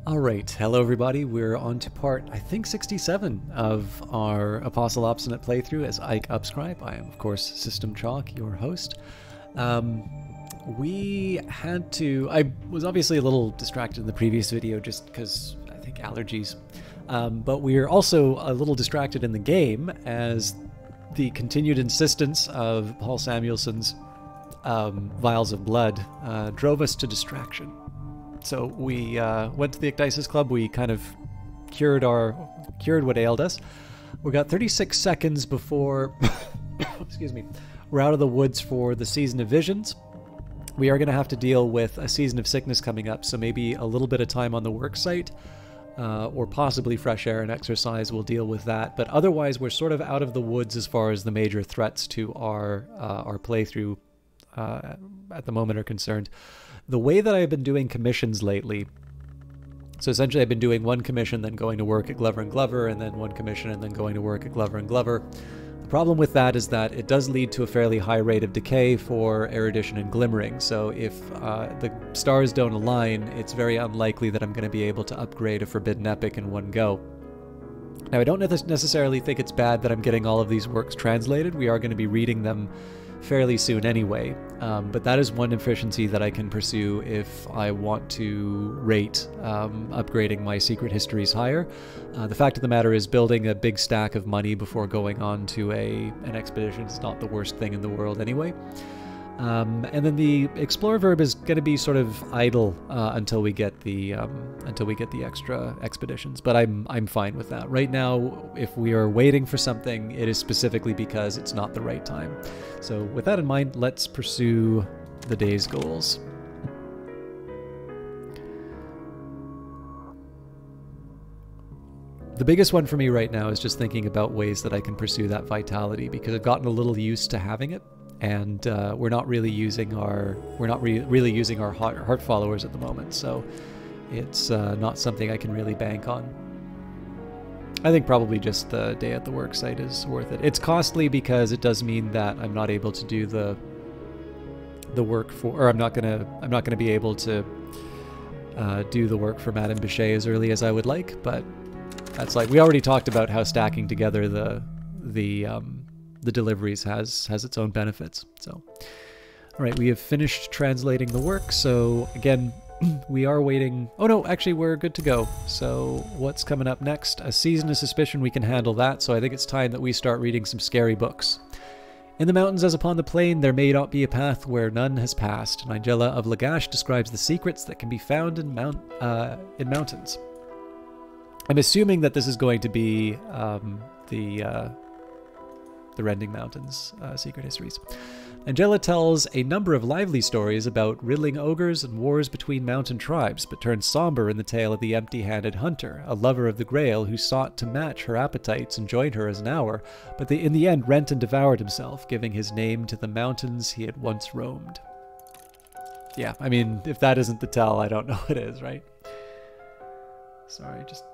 Alright, hello everybody, we're on to part, I think 67 of our Apostle Obsonate playthrough as Ike Upscribe. I am, of course, System Chalk, your host. I was obviously a little distracted in the previous video just because, I think, allergies. But we're also a little distracted in the game as the continued insistence of Paul Samuelson's vials of blood drove us to distraction. So we went to the Ecdysis Club. We kind of cured what ailed us. We got 36 seconds before, excuse me, we're out of the woods for the Season of Visions. We are going to have to deal with a Season of Sickness coming up, so maybe a little bit of time on the work site, or possibly fresh air and exercise will deal with that. But otherwise, we're sort of out of the woods as far as the major threats to our playthrough at the moment are concerned. The way that I've been doing commissions lately, so essentially I've been doing one commission, then going to work at Glover and Glover, and then one commission, and then going to work at Glover and Glover. The problem with that is that it does lead to a fairly high rate of decay for erudition and glimmering, so if the stars don't align, it's very unlikely that I'm going to be able to upgrade a Forbidden Epic in one go. Now, I don't necessarily think it's bad that I'm getting all of these works translated. We are going to be reading them fairly soon anyway, but that is one efficiency that I can pursue if I want to rate upgrading my secret histories higher. The fact of the matter is, building a big stack of money before going on to an expedition is not the worst thing in the world anyway. And then the explore verb is going to be sort of idle until we get the extra expeditions. But I'm fine with that. Right now, if we are waiting for something, it is specifically because it's not the right time. So with that in mind, let's pursue the day's goals. The biggest one for me right now is just thinking about ways that I can pursue that vitality, because I've gotten a little used to having it. And we're not really using our heart followers at the moment, so it's not something I can really bank on. I think probably just the day at the work site is worth it. It's costly because it does mean that I'm not able to do the work for, or I'm not gonna be able to do the work for Madame Bichet as early as I would like. But that's like, we already talked about how stacking together the deliveries has its own benefits. So, all right, we have finished translating the work. So again, we are waiting. Oh no, actually we're good to go. So what's coming up next? A Season of Suspicion, we can handle that. So I think it's time that we start reading some scary books. In the mountains as upon the plain, there may not be a path where none has passed. Nigella of Lagash describes the secrets that can be found in mountains. I'm assuming that this is going to be the Rending Mountains secret histories. Angela tells a number of lively stories about riddling ogres and wars between mountain tribes, but turns somber in the tale of the empty-handed hunter, a lover of the Grail who sought to match her appetites and join her as an hour, but in the end rent and devoured himself, giving his name to the mountains he had once roamed. Yeah, I mean, if that isn't the tell, I don't know what is, right? Sorry, just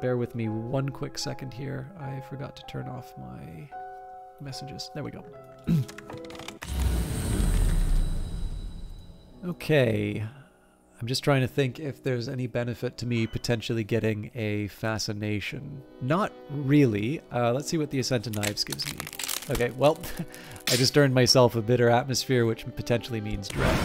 bear with me one quick second here. I forgot to turn off my messages. There we go. Okay. I'm just trying to think if there's any benefit to me potentially getting a fascination. Not really. Let's see what the Ascent of Knives gives me. Okay, well, I just earned myself a bitter atmosphere, which potentially means dread.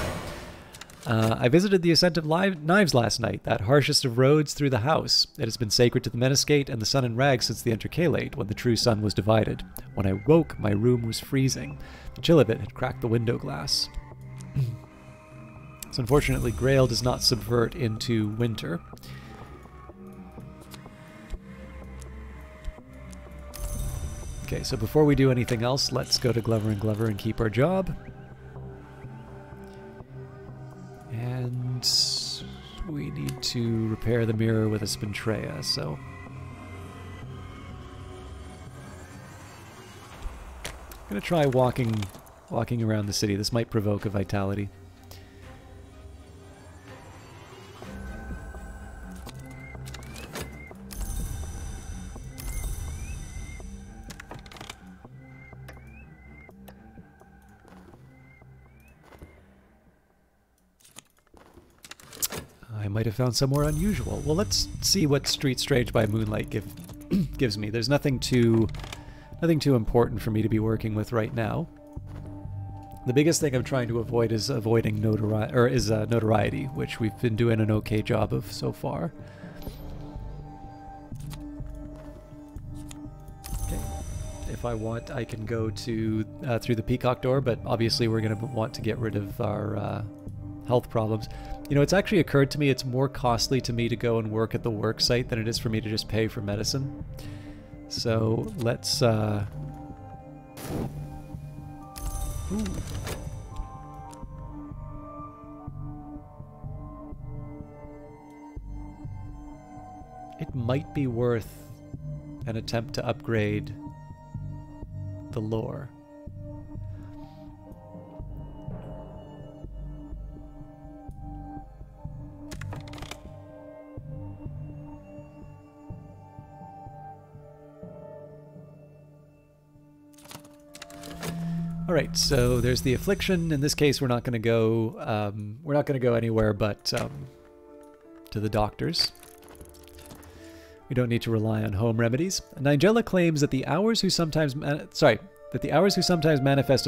I visited the Ascent of Knives last night, that harshest of roads through the house. It has been sacred to the Meniscate and the sun and rags since the intercalate, when the true sun was divided. When I woke, my room was freezing. The chill of it had cracked the window glass. So unfortunately, Grail does not subvert into winter. Okay, so before we do anything else, let's go to Glover and Glover and keep our job. And we need to repair the mirror with a Spintrea, so I'm gonna try walking around the city. This might provoke a vitality. I might have found somewhere unusual. Well, let's see what Street Strange by Moonlight gives me. There's nothing too important for me to be working with right now. The biggest thing I'm trying to avoid is notoriety, which we've been doing an okay job of so far. Okay. If I want, I can go to through the Peacock door, but obviously we're going to want to get rid of our health problems. You know, it's actually occurred to me it's more costly to me to go and work at the work site than it is for me to just pay for medicine. So let's ooh. It might be worth an attempt to upgrade the lore. All right, so there's the affliction. In this case, we're not going to go. We're not going to go anywhere but to the doctors. We don't need to rely on home remedies. Nigella claims that the owls who sometimes manifest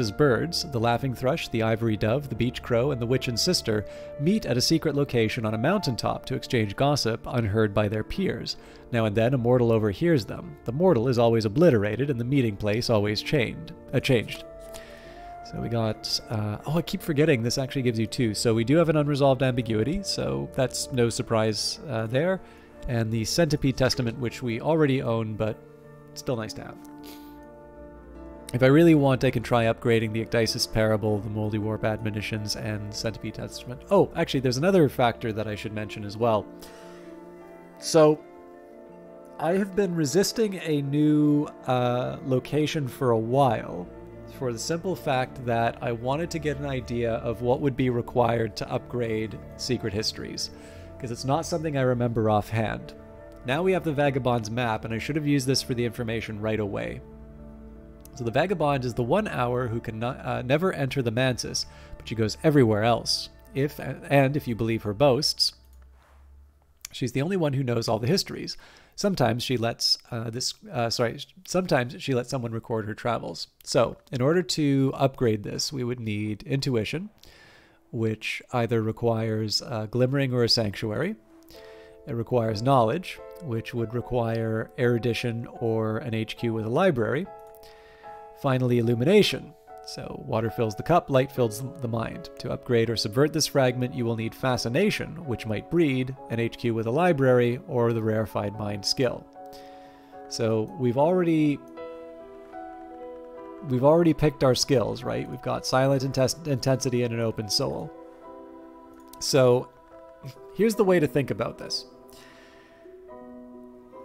as birds, the laughing thrush, the ivory dove, the beach crow, and the witch and sister, meet at a secret location on a mountaintop to exchange gossip unheard by their peers. Now and then, a mortal overhears them. The mortal is always obliterated, and the meeting place always changed. So we got, oh, I keep forgetting this actually gives you 2. So we do have an unresolved ambiguity, so that's no surprise there. And the Centipede Testament, which we already own, but still nice to have. If I really want, I can try upgrading the Ecdysis Parable, the Moldy Warp Admonitions, and Centipede Testament. Oh, actually, there's another factor that I should mention as well. So, I have been resisting a new location for a while, for the simple fact that I wanted to get an idea of what would be required to upgrade Secret Histories, because it's not something I remember offhand. Now we have the Vagabond's map, and I should have used this for the information right away. So the Vagabond is the one owl who can never enter the mansus, but she goes everywhere else. If you believe her boasts, she's the only one who knows all the histories. Sometimes she lets sometimes she lets someone record her travels. So in order to upgrade this, we would need intuition, which either requires a glimmering or a sanctuary. It requires knowledge, which would require erudition or an HQ with a library. Finally, illumination. So water fills the cup, light fills the mind. To upgrade or subvert this fragment, you will need fascination, which might breed an HQ with a library or the rarefied mind skill. So we've already picked our skills, right? We've got silent intensity and an open soul. So here's the way to think about this.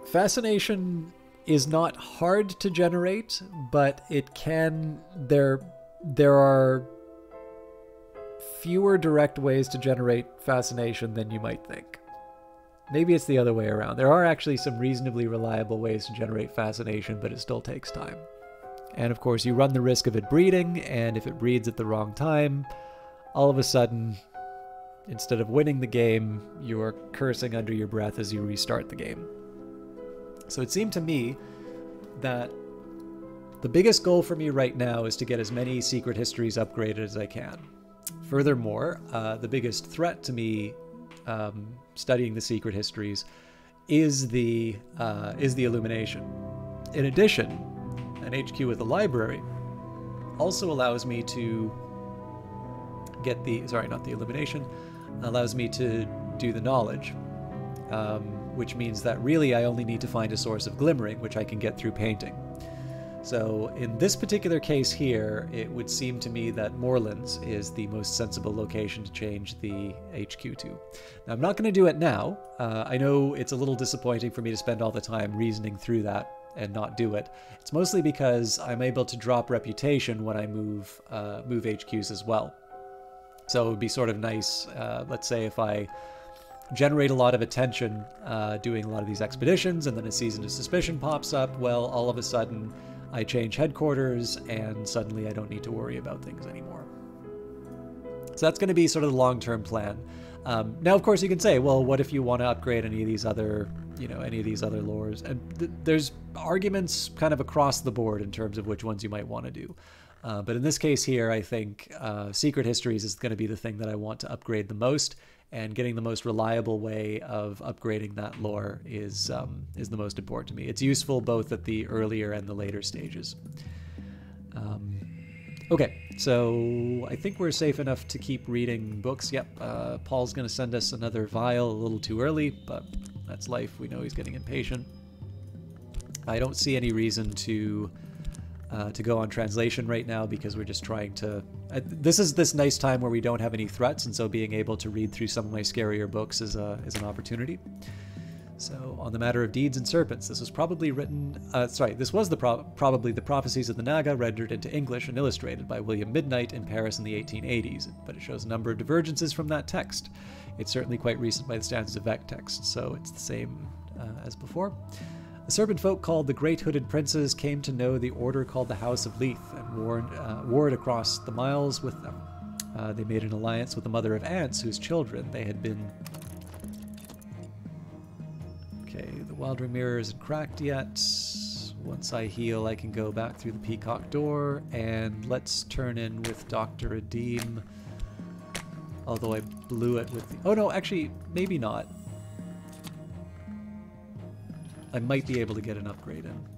Fascination is not hard to generate, but it can, there are fewer direct ways to generate fascination than you might think. Maybe it's the other way around. There are actually some reasonably reliable ways to generate fascination, but it still takes time. And of course, you run the risk of it breeding, and if it breeds at the wrong time, all of a sudden, instead of winning the game, you're cursing under your breath as you restart the game. So it seemed to me that the biggest goal for me right now is to get as many secret histories upgraded as I can. Furthermore, the biggest threat to me studying the secret histories is the illumination. In addition, an HQ with a library also allows me to get the, sorry, not the illumination, allows me to do the knowledge. Which means that really I only need to find a source of glimmering, which I can get through painting. So in this particular case here, it would seem to me that Moorlands is the most sensible location to change the HQ to. Now, I'm not going to do it now. I know it's a little disappointing for me to spend all the time reasoning through that and not do it. It's mostly because I'm able to drop reputation when I move HQs as well. So it would be sort of nice, let's say if I generate a lot of attention doing a lot of these expeditions, and then a Season of Suspicion pops up, well, all of a sudden I change headquarters and suddenly I don't need to worry about things anymore. So that's going to be sort of the long-term plan. Now, of course, you can say, well, what if you want to upgrade any of these other, any of these other lores? And there's arguments kind of across the board in terms of which ones you might want to do. But in this case here, I think Secret Histories is going to be the thing that I want to upgrade the most, and getting the most reliable way of upgrading that lore is the most important to me. It's useful both at the earlier and the later stages. Okay, so I think we're safe enough to keep reading books. Yep, Paul's going to send us another vial a little too early, but that's life. We know he's getting impatient. I don't see any reason to go on translation right now because we're just trying to... this is this nice time where we don't have any threats, and so being able to read through some of my scarier books is an opportunity. So, on the matter of deeds and serpents, this was probably written... this was probably the Prophecies of the Naga rendered into English and illustrated by William Midnight in Paris in the 1880s, but it shows a number of divergences from that text. It's certainly quite recent by the standards of Vec text, so it's the same as before. The serpent folk called the Great Hooded Princes came to know the order called the House of Leith and warred across the miles with them. They made an alliance with the mother of ants whose children they had been... Okay, the Wildering Mirror isn't cracked yet. Once I heal, I can go back through the Peacock Door, and let's turn in with Dr. Adim. Although I blew it with the... Oh no, actually, maybe not. I might be able to get an upgrade in.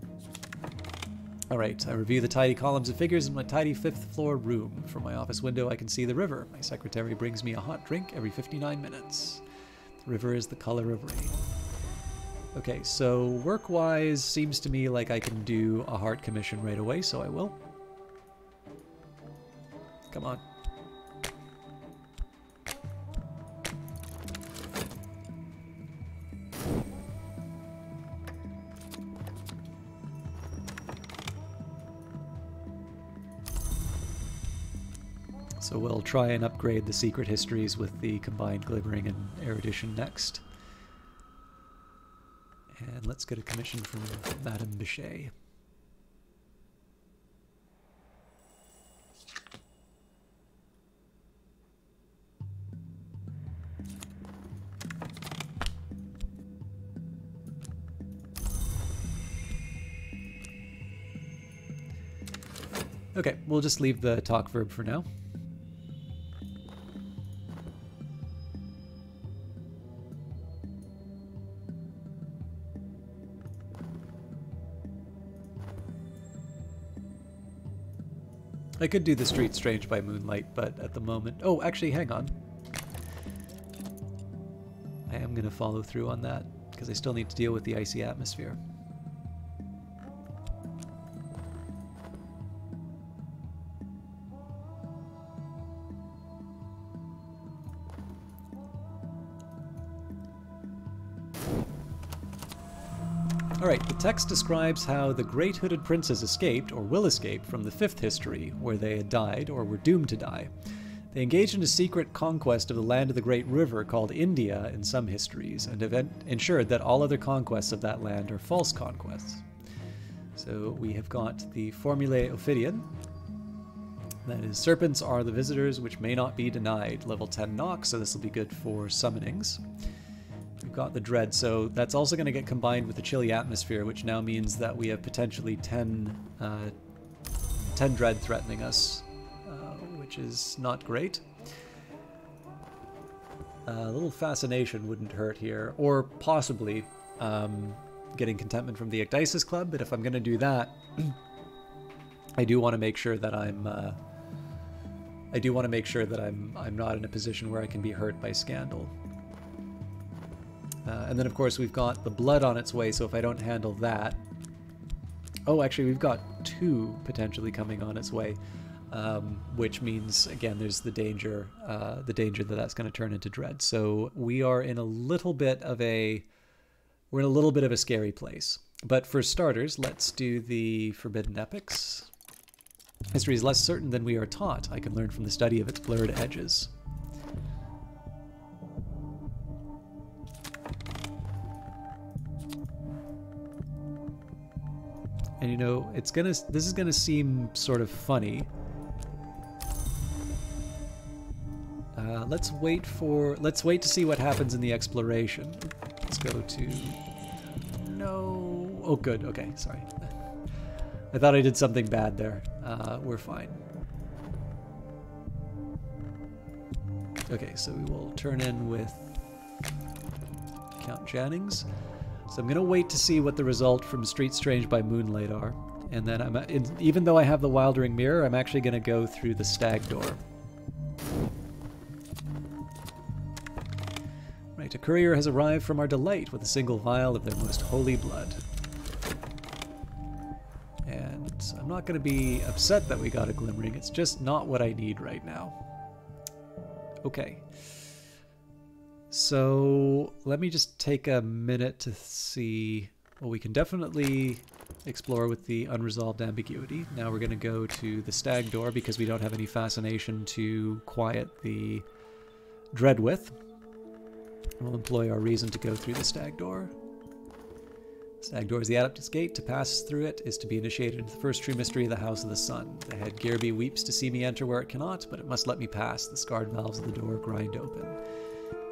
Alright, I review the tidy columns of figures in my tidy 5th floor room. From my office window I can see the river. My secretary brings me a hot drink every 59 minutes. The river is the color of rain. Okay, so work-wise, seems to me like I can do a heart commission right away, so I will. Come on. So we'll try and upgrade the Secret Histories with the combined Glimmering and Erudition next. And let's get a commission from Madame Bichet. Okay, we'll just leave the talk verb for now. I could do the Street Strange by Moonlight, but at the moment... Oh, actually, hang on. I am going to follow through on that, because I still need to deal with the icy atmosphere. Alright, the text describes how the Great Hooded Princes escaped, or will escape, from the 5th history, where they had died, or were doomed to die. They engaged in a secret conquest of the land of the Great River called India in some histories, and have ensured that all other conquests of that land are false conquests. So we have got the Formulae Ophidian. That is, serpents are the visitors which may not be denied. Level 10 knock, so this will be good for summonings. We've got the Dread, so that's also going to get combined with the Chilly Atmosphere, which now means that we have potentially 10 Dread threatening us, which is not great. A little Fascination wouldn't hurt here, or possibly getting Contentment from the Ecdysis Club, but if I'm going to do that, I do want to make sure that I'm not in a position where I can be hurt by Scandal. And then, of course, we've got the Blood on its way, so if I don't handle that... Oh, actually, we've got 2 potentially coming on its way, which means, again, there's the danger that that's going to turn into Dread. So we are in a little bit of a... We're in a little bit of a scary place. But for starters, let's do the Forbidden Epics. History is less certain than we are taught. I can learn from the study of its blurred edges. And you know, this is gonna seem sort of funny. Let's wait to see what happens in the exploration. Let's go to... No... Oh, good. Okay, sorry. I thought I did something bad there. We're fine. Okay, so we will turn in with Count Jannings. So I'm going to wait to see what the result from Street Strange by Moonlight are. And then even though I have the Wildering Mirror, I'm actually going to go through the Stag Door. Right, a courier has arrived from our delight with a single vial of their most holy blood. And I'm not going to be upset that we got a glimmering. It's just not what I need right now. Okay. So let me just take a minute to see... Well, we can definitely explore with the unresolved ambiguity. Now we're going to go to the Stag Door because we don't have any fascination to quiet the dread with. We'll employ our reason to go through the Stag Door. Stag Door is the Adeptus Gate. To pass through it is to be initiated into the first true mystery of the House of the Sun. The head Gearby weeps to see me enter where it cannot, but it must let me pass. The scarred valves of the door grind open.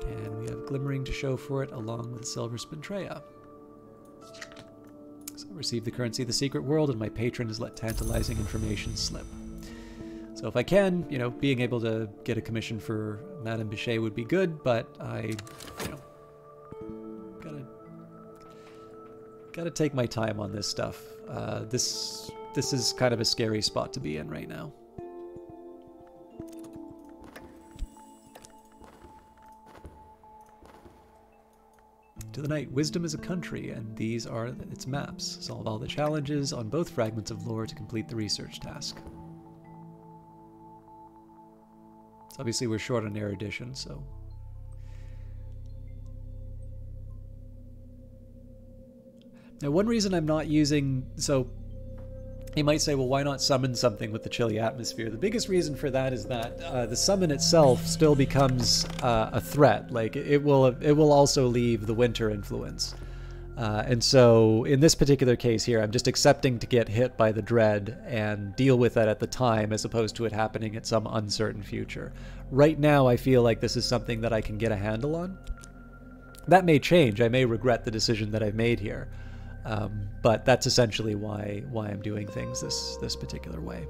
And we have glimmering to show for it along with the silver spintrea. So I receive the currency of the secret world, and my patron has let tantalizing information slip. So if I can, you know, being able to get a commission for Madame Bichet would be good, but I, you know, gotta take my time on this stuff. This is kind of a scary spot to be in right now. To the night, wisdom is a country, and these are its maps. Solve all the challenges on both fragments of lore to complete the research task. So obviously we're short on erudition, so... Now one reason I'm not using... So you might say, well, why not summon something with the chilly atmosphere? The biggest reason for that is that the summon itself still becomes a threat. Like it will also leave the winter influence. And so in this particular case here, I'm just accepting to get hit by the dread and deal with that at the time as opposed to it happening at some uncertain future. Right now, I feel like this is something that I can get a handle on. That may change. I may regret the decision that I've made here. But that's essentially why I'm doing things this particular way.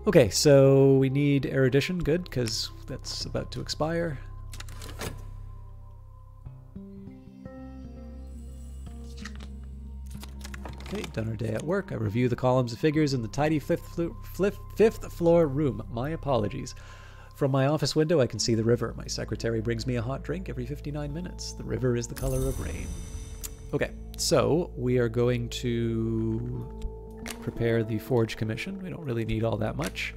Okay, so we need erudition, good, because that's about to expire. Okay, done our day at work. I review the columns of figures in the tidy fifth floor room. My apologies. From my office window, I can see the river. My secretary brings me a hot drink every 59 minutes. The river is the color of rain. Okay, so we are going to prepare the forge commission. We don't really need all that much.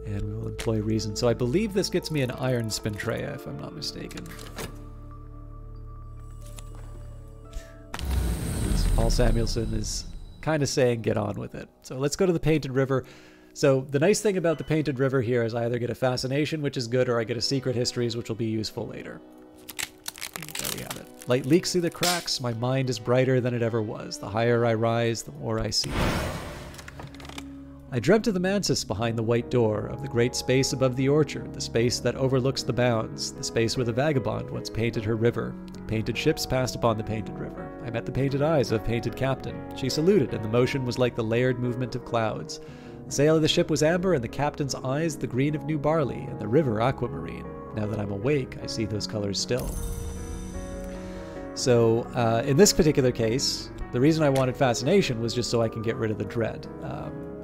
And we will employ reason. So I believe this gets me an iron spintrea, if I'm not mistaken. Paul Samuelson is kind of saying get on with it. So let's go to the Painted River. So the nice thing about the Painted River here is I either get a fascination, which is good, or I get a secret histories, which will be useful later. There we have it. Light leaks through the cracks. My mind is brighter than it ever was. The higher I rise, the more I see. I dreamt of the mansus behind the white door, of the great space above the orchard, the space that overlooks the bounds, the space where the vagabond once painted her river. Painted ships passed upon the painted river. I met the painted eyes of a painted captain. She saluted, and the motion was like the layered movement of clouds. The sail of the ship was amber, and the captain's eyes the green of new barley, and the river aquamarine. Now that I'm awake, I see those colors still. So, in this particular case, the reason I wanted fascination was just so I can get rid of the dread.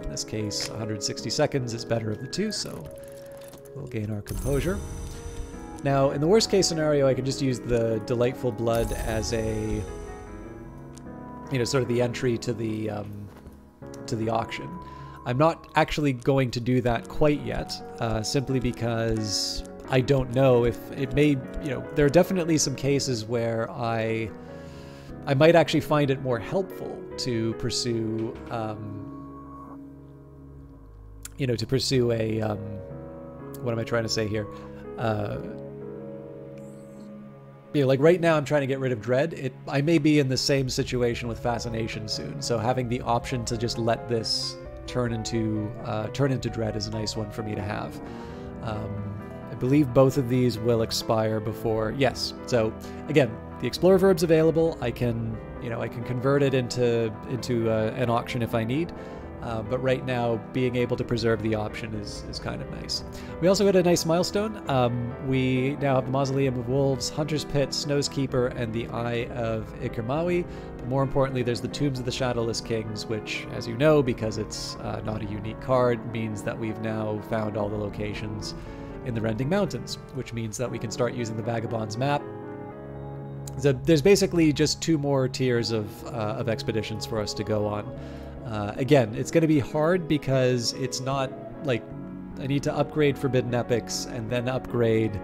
In this case, 160 seconds is better of the two, so we'll gain our composure. Now, in the worst case scenario, I could just use the Delightful Blood as a, you know, sort of the entry to the auction. I'm not actually going to do that quite yet, simply because I don't know if it may, you know, there are definitely some cases where I might actually find it more helpful to pursue, you know, to pursue a, what am I trying to say here? You know, like right now I'm trying to get rid of dread. I may be in the same situation with fascination soon, so having the option to just let this turn into dread is a nice one for me to have. I believe both of these will expire before. Yes. So again, the Explorer verb's available. I can, I can convert it into an auction if I need. But right now, being able to preserve the option is kind of nice. We also got a nice milestone. We now have the Mausoleum of Wolves, Hunter's Pit, Snow's Keeper, and the Eye of Ikirmawi. But more importantly, there's the Tombs of the Shadowless Kings, which, as you know, because it's not a unique card, means that we've now found all the locations in the Rending Mountains, which means that we can start using the Vagabond's map. So there's basically just 2 more tiers of expeditions for us to go on. Again, it's going to be hard because it's not like I need to upgrade Forbidden Epics and then upgrade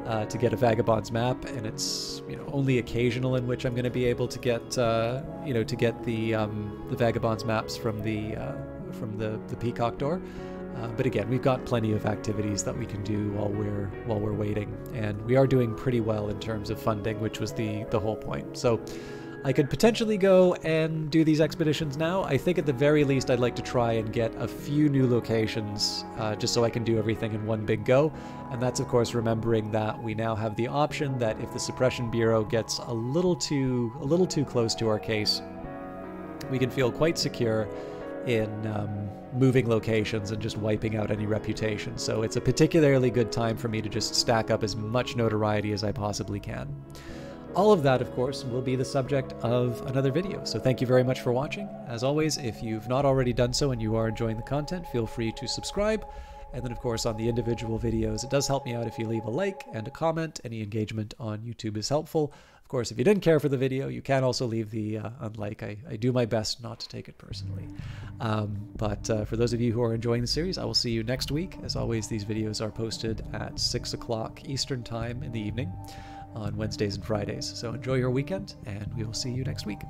to get a Vagabond's map, and it's only occasional in which I'm going to be able to get to get the Vagabond's maps from the Peacock Door. But again, we've got plenty of activities that we can do while we're waiting, and we are doing pretty well in terms of funding, which was the whole point. So I could potentially go and do these expeditions now. I think at the very least I'd like to try and get a few new locations just so I can do everything in one big go. And that's of course remembering that we now have the option that if the Suppression Bureau gets a little too close to our case, we can feel quite secure in moving locations and just wiping out any reputation. So it's a particularly good time for me to just stack up as much notoriety as I possibly can. All of that, of course, will be the subject of another video, so thank you very much for watching. As always, if you've not already done so and you are enjoying the content, feel free to subscribe. And then, of course, on the individual videos, it does help me out if you leave a like and a comment. Any engagement on YouTube is helpful. Of course, if you didn't care for the video, you can also leave the unlike. I do my best not to take it personally. But for those of you who are enjoying the series, I will see you next week. As always, these videos are posted at 6 o'clock Eastern Time in the evening on Wednesdays and Fridays. So enjoy your weekend, and we will see you next week.